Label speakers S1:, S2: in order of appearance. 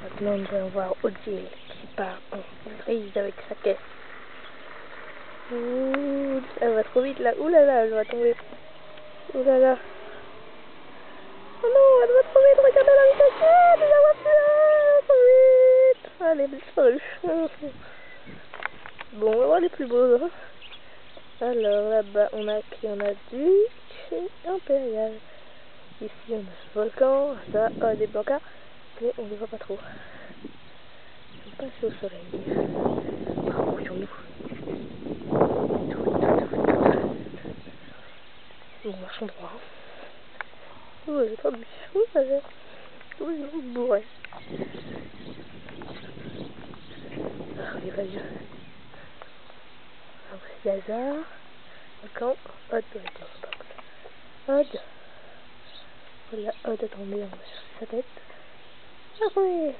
S1: Maintenant, nous allons voir Odier qui part en vrille avec sa caisse. Ouh, elle va trop vite là. Ouh là là, elle va tomber. Ouh là là. Oh non, elle va trop vite. Regardez la vitesse de la voiture. Trop vite. Elle est disparue. Bon, on va voir les plus beaux. Hein. Alors là-bas, on a qui? On a du chez Impérial. Ici, on a ce volcan. Ça, des bancards. Mais on ne les voit pas trop. Ils sont pas assez au soleil. Rapprochons-nous. Bon, marchons droit. Oh, j'ai pas bu. Oh, oui, non, bourré. Ah, les vailleux. Ah, voici Lazare. Volcan. Odd doit être mort, par contre. Odd. Voilà, Odd, attendez, on va chercher sa tête. Ah oui.